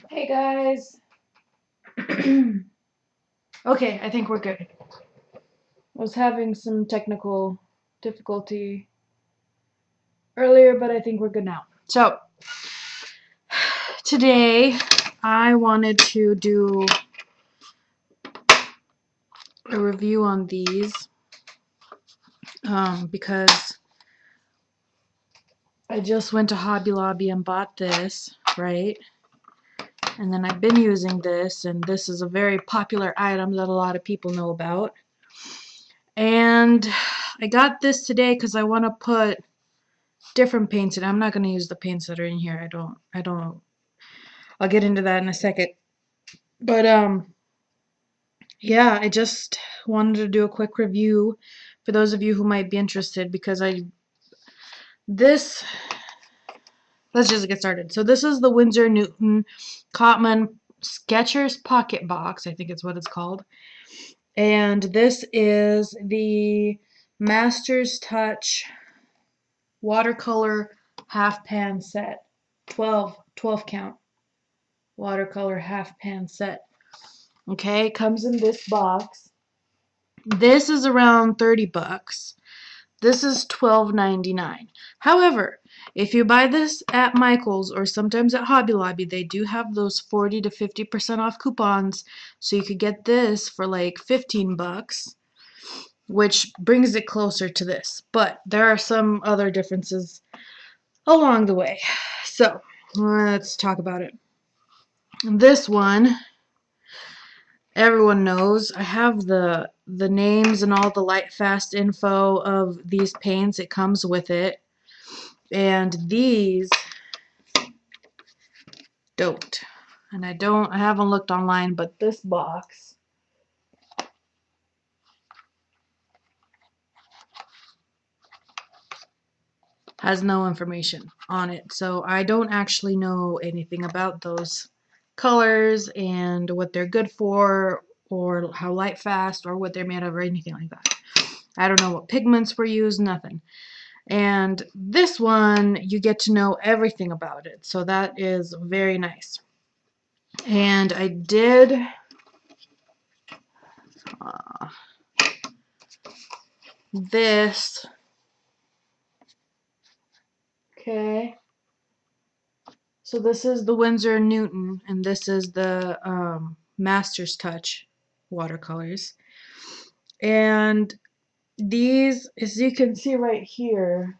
Hey guys. Okay, I think we're good. I was having some technical difficulty earlier, but I think we're good now. So, today I wanted to do a review on these because I just went to Hobby Lobby and bought this, right? And then I've been using this, and this is a very popular item that a lot of people know about. And I got this today because I want to put different paints in. I'm not going to use the paints that are in here. I'll get into that in a second. But yeah, I just wanted to do a quick review for those of you who might be interested, because let's just get started. So this is the Winsor Newton Cotman Sketchers Pocket Box, I think it's what it's called. And this is the Master's Touch Watercolor half pan set. 12 count watercolor half pan set. Okay, comes in this box. This is around 30 bucks. This is $12.99. However, if you buy this at Michael's or sometimes at Hobby Lobby, they do have those 40 to 50% off coupons, so you could get this for like 15 bucks, which brings it closer to this. But there are some other differences along the way. So, let's talk about it. This one, everyone knows. I have the names and all the light fast info of these paints. It comes with it. And these don't. And I haven't looked online, but this box has no information on it. So I don't actually know anything about those colors and what they're good for, or how light fast, or what they're made of, or anything like that. I don't know what pigments were used, nothing. And this one, you get to know everything about it. So that is very nice. And I did this. Okay. So this is the Winsor Newton, and this is the Master's Touch watercolors. And these, as you can see right here,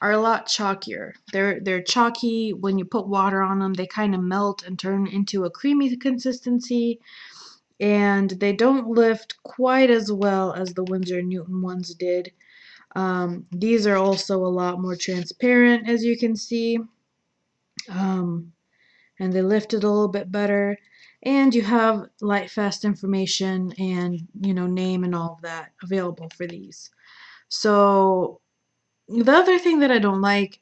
are a lot chalkier. They're chalky. When you put water on them, they kind of melt and turn into a creamy consistency, and they don't lift quite as well as the Winsor Newton ones did. These are also a lot more transparent, as you can see. And they lift it a little bit better, and you have light fast information and name and all of that available for these. So the other thing that I don't like,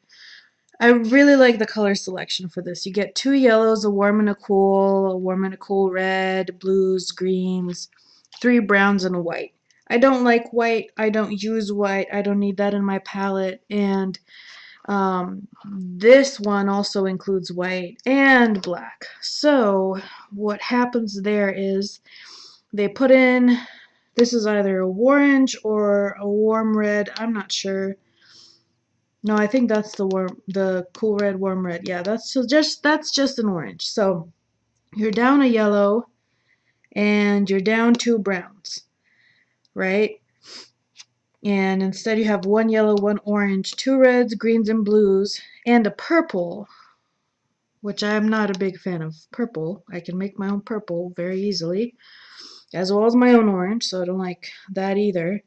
I really like the color selection for this. You get 2 yellows, a warm and a cool red, blues, greens, 3 browns, and a white. I don't like white. I don't use white. I don't need that in my palette. And this one also includes white and black. So what happens there is they put in, this is either a orange or a warm red. I'm not sure. No, I think that's the cool red, warm red. Yeah, that's just an orange. So you're down a yellow and you're down 2 browns, right? And instead you have 1 yellow, 1 orange, 2 reds, greens, and blues, and a purple, which I'm not a big fan of purple. I can make my own purple very easily, as well as my own orange, so I don't like that either.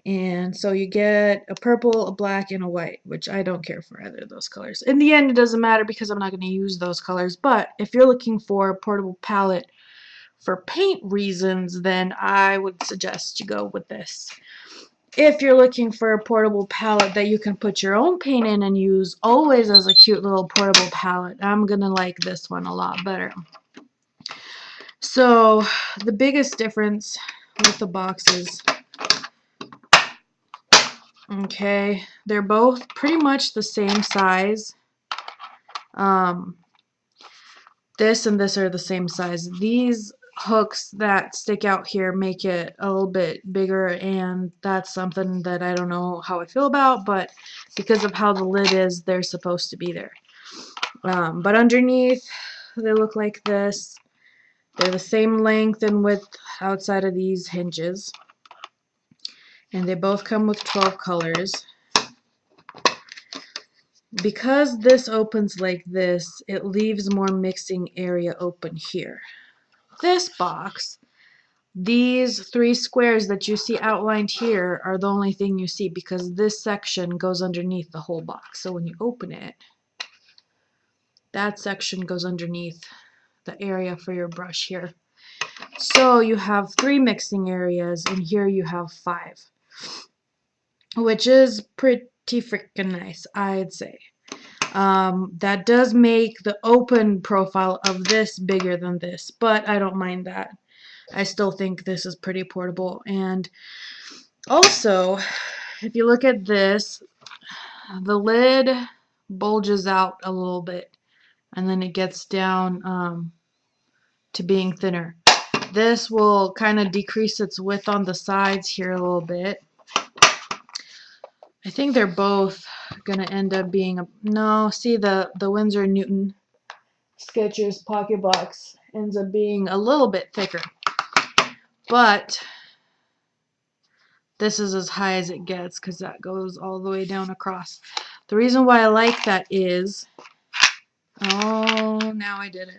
And so you get a purple, a black, and a white, which I don't care for either of those colors. In the end, it doesn't matter because I'm not going to use those colors, but if you're looking for a portable palette for paint reasons, then I would suggest you go with this. If you're looking for a portable palette that you can put your own paint in and use always as a cute little portable palette, I'm going to like this one a lot better. So the biggest difference with the boxes, okay, they're both pretty much the same size. This and this are the same size. These hooks that stick out here make it a little bit bigger, and that's something that I don't know how I feel about, but because of how the lid is, they're supposed to be there. But underneath, they look like this. They're the same length and width outside of these hinges, and they both come with 12 colors. Because this opens like this, it leaves more mixing area open here. This box, these 3 squares that you see outlined here are the only thing you see, because this section goes underneath the whole box. So when you open it, that section goes underneath the area for your brush here. So you have 3 mixing areas, and here you have 5, which is pretty freaking nice, I'd say. That does make the open profile of this bigger than this, but I don't mind that. I still think this is pretty portable. And also, if you look at this, the lid bulges out a little bit, and then it gets down to being thinner. This will kind of decrease its width on the sides here a little bit. I think they're both going to end up being no, see, the Winsor Newton Skechers Pocket Box ends up being a little bit thicker. But this is as high as it gets, because that goes all the way down across. The reason why I like that is, oh, now I did it.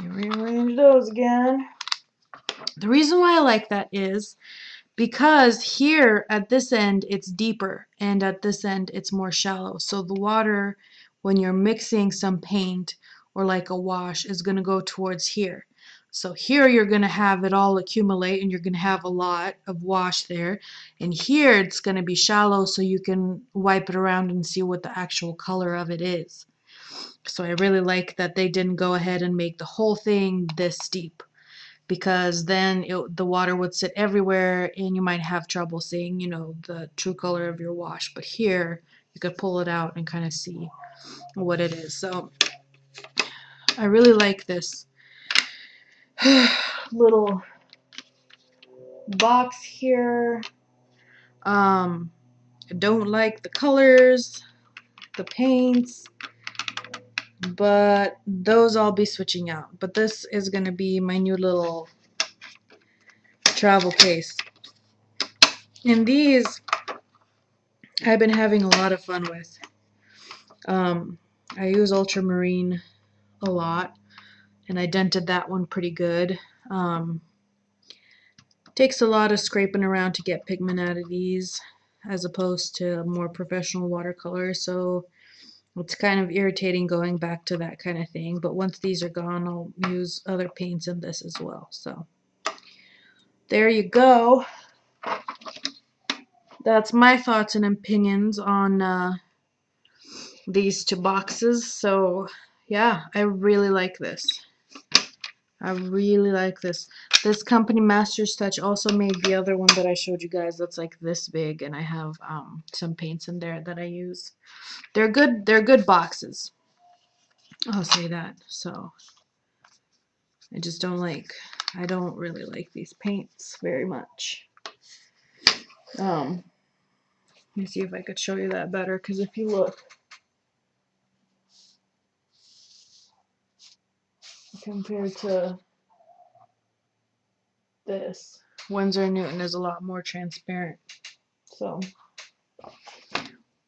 Rearrange those again. The reason why I like that is because here at this end it's deeper, and at this end it's more shallow. So the water, when you're mixing some paint or like a wash, is going to go towards here. So here you're going to have it all accumulate, and you're going to have a lot of wash there. And here it's going to be shallow, so you can wipe it around and see what the actual color of it is. So I really like that they didn't go ahead and make the whole thing this steep, because then the water would sit everywhere and you might have trouble seeing, you know, the true color of your wash. But here you could pull it out and kind of see what it is. So I really like this little box here. I don't like the colors, the paints, but those I'll be switching out. But this is going to be my new little travel case. And these I've been having a lot of fun with. I use ultramarine a lot, and I dented that one pretty good. Takes a lot of scraping around to get pigment out of these, as opposed to more professional watercolor, so it's kind of irritating going back to that kind of thing. But once these are gone, I'll use other paints in this as well. So there you go. That's my thoughts and opinions on these 2 boxes. So yeah, I really like this. I really like this. This company, Master's Touch, also made the other one that I showed you guys that's like this big, and I have some paints in there that I use. They're good boxes, I'll say that. So I just don't really like these paints very much. Let me see if I could show you that better, because if you look, compared to this, Winsor Newton is a lot more transparent. So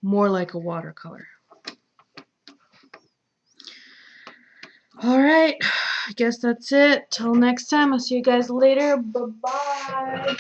more like a watercolor. Alright, I guess that's it. Till next time, I'll see you guys later. Bye-bye.